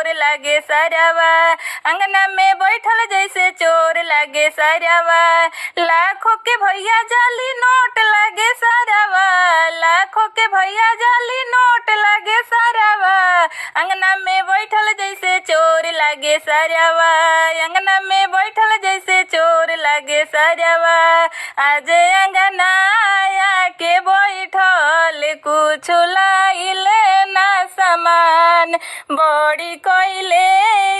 चोर लागे सारावा, अंगना में बैठल जैसे चोर लागे सारावा। लाखों के भैया जाली नोट लागे सारावा, लाखों के भैया जाली नोट लागे सारावा। अंगना में बैठल जैसे चोर लागे सारावा, अंगना में बैठल जैसे चोर लागे सारावा। आज अंगना के बैठल कुछ लाइले ना सामान, बड़ी कोइले